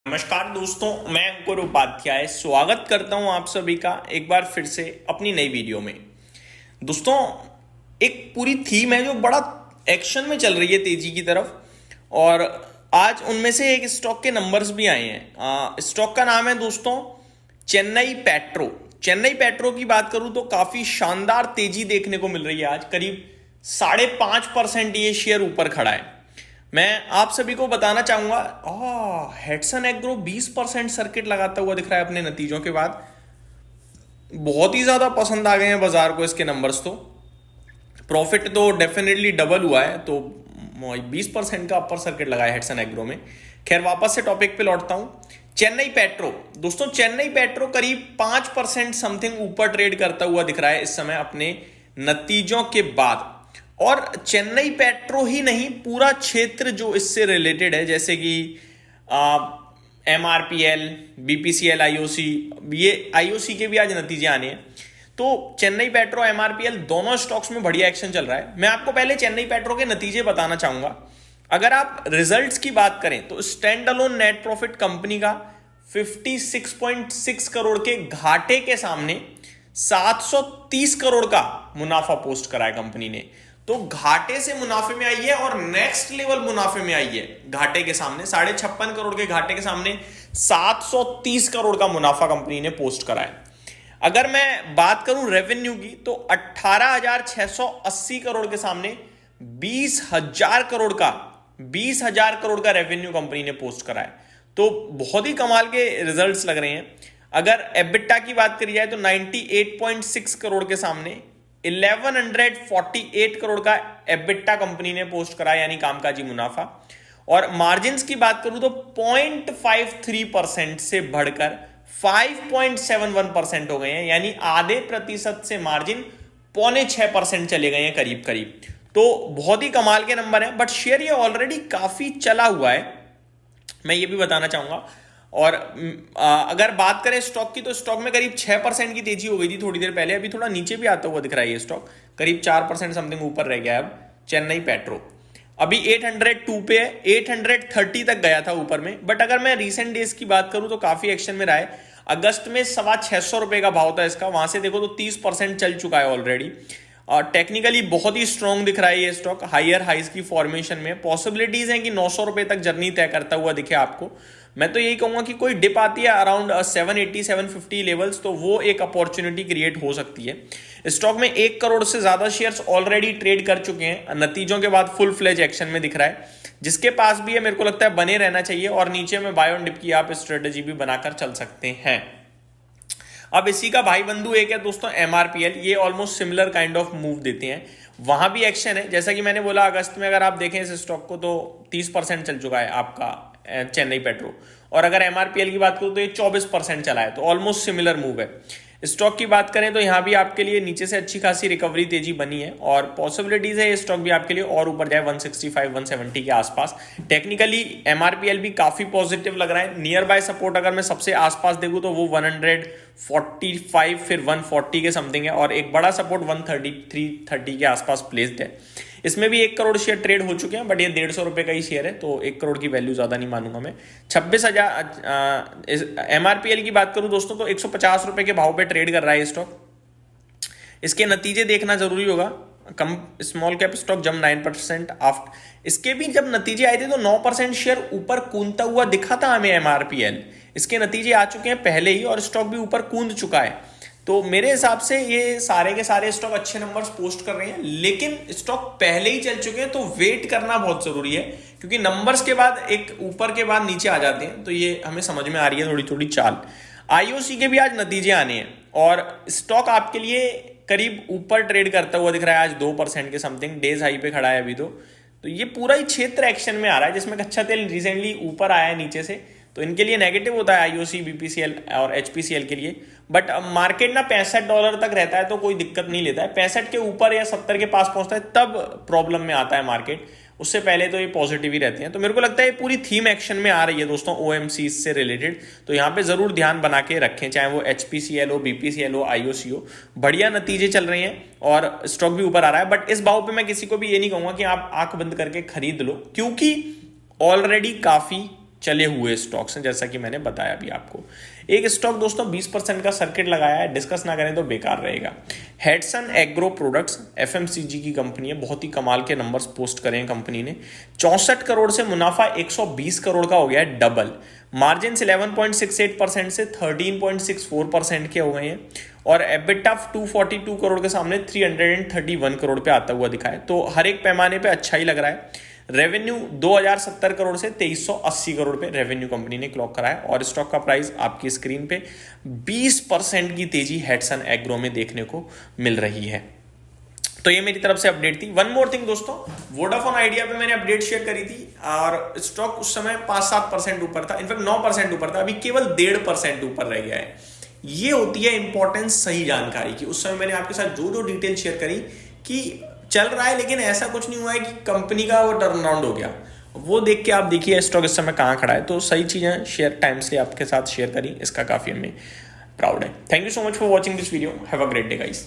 नमस्कार दोस्तों, मैं अंकुर उपाध्याय स्वागत करता हूं आप सभी का एक बार फिर से अपनी नई वीडियो में। दोस्तों, एक पूरी थीम है जो बड़ा एक्शन में चल रही है तेजी की तरफ, और आज उनमें से एक स्टॉक के नंबर्स भी आए हैं। स्टॉक का नाम है दोस्तों चेन्नई पेट्रो। चेन्नई पेट्रो की बात करूं तो काफी शानदार तेजी देखने को मिल रही है। आज करीब 5.5% ये शेयर ऊपर खड़ा है। मैं आप सभी को बताना चाहूंगा, हेडसन एग्रो 20% सर्किट लगाता हुआ दिख रहा है अपने नतीजों के बाद। बहुत ही ज्यादा पसंद आ गए हैं बाजार को इसके नंबर्स। तो प्रॉफिट तो डेफिनेटली डबल हुआ है, तो 20% का अपर सर्किट लगा है हेडसन एग्रो में। खैर, वापस से टॉपिक पे लौटता हूं। चेन्नई पेट्रो, दोस्तों चेन्नई पेट्रो करीब 5% समथिंग ऊपर ट्रेड करता हुआ दिख रहा है इस समय अपने नतीजों के बाद। और चेन्नई पेट्रो ही नहीं, पूरा क्षेत्र जो इससे रिलेटेड है, जैसे कि एमआरपीएल, बीपीसीएल, आईओसी, ये आईओसी के भी आज नतीजे आने हैं। तो चेन्नई पेट्रो, एमआरपीएल दोनों स्टॉक्स में बढ़िया एक्शन चल रहा है। मैं आपको पहले चेन्नई पेट्रो के नतीजे बताना चाहूंगा। अगर आप रिजल्ट्स की बात करें तो stand alone net profit company का 56.6 करोड़ के घाटे के सामने 730 करोड़ का मुनाफा पोस्ट करा है कंपनी ने। तो घाटे से मुनाफे में आई है और नेक्स्ट लेवल मुनाफे में आई है। घाटे के सामने 56.5 करोड़ के घाटे के सामने 730 करोड़ का मुनाफा कंपनी ने पोस्ट करा है। अगर मैं बात करूं रेवेन्यू की तो 18,680 करोड़ के सामने 20,000 करोड़ का रेवेन्यू कंपनी ने पोस्ट करा है। तो बहुत ही कमाल के रिजल्ट्स लग रहे हैं। अगर एबिटा की बात करी जाए तो 98.6 करोड़ के सामने 1148 करोड़ का एबिटा कंपनी ने पोस्ट करा, यानी कामकाजी मुनाफा। और मार्जिन्स की बात करूं तो 0.53% से बढ़कर 5.71% हो गए हैं, यानी आधे प्रतिशत से मार्जिन 5.6% चले गए हैं करीब करीब। तो बहुत ही कमाल के नंबर हैं। बट शेयर ये ऑलरेडी काफी चला हुआ है, मैं ये भी बताना चाहूंगा। और अगर बात करें स्टॉक की तो स्टॉक में करीब 6% की तेजी हो गई थी थोड़ी देर पहले। अभी थोड़ा नीचे भी आता हुआ दिख रहा है ये स्टॉक, करीब 4% समथिंग ऊपर रह गया है अब चेन्नई पेट्रो। अभी 802 पे है, 830 तक गया था ऊपर में। बट अगर मैं रीसेंट डेज की बात करूं तो काफी एक्शन में रहा है। अगस्त में 625 रुपए का भाव था इसका, वहां से देखो तो 30% चल चुका है ऑलरेडी। और टेक्निकली बहुत ही स्ट्रॉन्ग दिख रहा है ये स्टॉक, हायर हाइज की फॉर्मेशन में। पॉसिबिलिटीज हैं कि 900 रुपए तक जर्नी तय करता हुआ दिखे आपको। मैं तो यही कहूंगा कि कोई डिप आती है अराउंड 780 750 लेवल्स, तो वो एक अपॉर्चुनिटी क्रिएट हो सकती है। स्टॉक में 1 करोड़ से ज्यादा शेयर्स ऑलरेडी ट्रेड कर चुके हैं। नतीजों के बाद फुल फ्लेज एक्शन में दिख रहा है। जिसके पास भी है, मेरे को लगता है बने रहना चाहिए। और नीचे में बाय ऑन डिप की आप स्ट्रेटेजी भी बनाकर चल सकते हैं। अब इसी का भाई बंधु एक है दोस्तों एमआरपीएल। ये almost similar kind of move देते हैं, वहां भी एक्शन है। जैसा कि मैंने बोला, अगस्त में अगर आप देखें इस स्टॉक को तो 30% चल चुका है आपका चेन्नई पेट्रो। और अगर एमआरपीएल की बात करूं तो ये 24% चला है। तो ऑलमोस्ट सिमिलर मूव है। स्टॉक की बात करें तो यहां भी आपके लिए नीचे से अच्छी खासी रिकवरी तेजी बनी है, और पॉसिबिलिटीज है ये स्टॉक भी आपके लिए और ऊपर जाए 165 170 के आसपास। टेक्निकली एमआरपीएल भी काफी पॉजिटिव लग रहा है। नियर बाय सपोर्ट अगर मैं सबसे आसपास देखूं तो वो 145 फिर 140 के समथिंग है, और एक बड़ा सपोर्ट 133 के आसपास प्लेस्ड है। इसमें भी 1 करोड़ शेयर ट्रेड हो चुके हैं, बट ये 150 रुपए का ही शेयर है, तो 1 करोड़ की वैल्यू ज्यादा नहीं मानूंगा मैं। 26,000 एमआरपीएल की बात करूं दोस्तों तो 150 रुपए के भाव पे ट्रेड कर रहा है स्टॉक। इसके नतीजे देखना जरूरी होगा। कम स्मॉल कैप स्टॉक जम 9% आफ्टर। इसके भी जब नतीजे आए थे तो 9% शेयर ऊपर कूदता हुआ दिखा था हमें एमआरपीएल। इसके नतीजे आ चुके हैं पहले ही और स्टॉक भी ऊपर कूद चुका है। तो मेरे हिसाब से ये सारे के सारे स्टॉक अच्छे नंबर्स पोस्ट कर रहे हैं, लेकिन स्टॉक पहले ही चल चुके हैं, तो वेट करना बहुत जरूरी है। क्योंकि नंबर्स के बाद एक ऊपर के बाद नीचे आ जाते हैं, तो ये हमें समझ में आ रही है थोड़ी थोड़ी चाल। आईओसी के भी आज नतीजे आने हैं, और स्टॉक आपके लिए करीब ऊपर ट्रेड करता हुआ दिख रहा है आज 2% के समथिंग। डेज हाई पे खड़ा है अभी तो ये पूरा ही क्षेत्र एक्शन में आ रहा है, जिसमें कच्चा तेल रिसेंटली ऊपर आया है नीचे से, तो इनके लिए नेगेटिव होता है आईओसी, बीपीसीएल और एचपीसीएल के लिए। बट मार्केट ना $65 तक रहता है तो कोई दिक्कत नहीं लेता है। 65 के ऊपर या 70 के पास पहुंचता है तब प्रॉब्लम में आता है मार्केट। उससे पहले तो ये पॉजिटिव ही रहते हैं। तो मेरे को लगता है ये पूरी थीम एक्शन में आ रही है दोस्तों ओएमसी से रिलेटेड। तो यहाँ पे जरूर ध्यान बना के रखें, चाहे वो एचपीसीएल हो, बीपीसीएल हो, आईओसी हो। बढ़िया नतीजे चल रहे हैं और स्टॉक भी ऊपर आ रहा है। बट इस भाव पे मैं किसी को भी ये नहीं कहूंगा कि आप आंख बंद करके खरीद लो, क्योंकि ऑलरेडी काफी चले हुए स्टॉक्स हैं, जैसा कि मैंने बताया अभी आपको। एक स्टॉक दोस्तों 20% का सर्किट लगाया है, डिस्कस ना करें तो बेकार रहेगा। हेडसन एग्रो प्रोडक्ट्स एफएमसीजी की कंपनी है, बहुत ही कमाल के नंबर्स पोस्ट करे हैं कंपनी ने। 64 करोड़ से मुनाफा 120 करोड़ का हो गया है, डबल। मार्जिन 11.68% से 13.64% के हो गए हैं, और एबिटा 242 करोड़ के सामने 331 करोड़ पे आता हुआ दिखा है। तो हर एक पैमाने पे अच्छा ही लग रहा है। रेवेन्यू 2070 करोड़ से 2380 करोड़ पे रेवेन्यू कंपनी ने क्लॉक करा है, और स्टॉक का प्राइस आपकी स्क्रीन पे 20% की तेजी हेडसन एग्रो में देखने को मिल रही है। तो ये मेरी तरफ से अपडेट थी। वन मोर थिंग दोस्तों, वोडाफोन आइडिया पे मैंने अपडेट शेयर करी थी, और स्टॉक उस समय 5-7% ऊपर था, इनफैक्ट 9% ऊपर था, अभी केवल 1.5% ऊपर रह गया है। ये होती है इंपॉर्टेंस सही जानकारी की। उस समय मैंने आपके साथ जो जो डिटेल शेयर करी कि चल रहा है, लेकिन ऐसा कुछ नहीं हुआ है कि कंपनी का वो टर्न अराउंड हो गया, वो देख के आप देखिए स्टॉक इस समय कहाँ खड़ा है। तो सही चीजें शेयर टाइम से आपके साथ शेयर करी, इसका काफी हमें प्राउड है। Thank you so much for watching this video. Have a great day guys.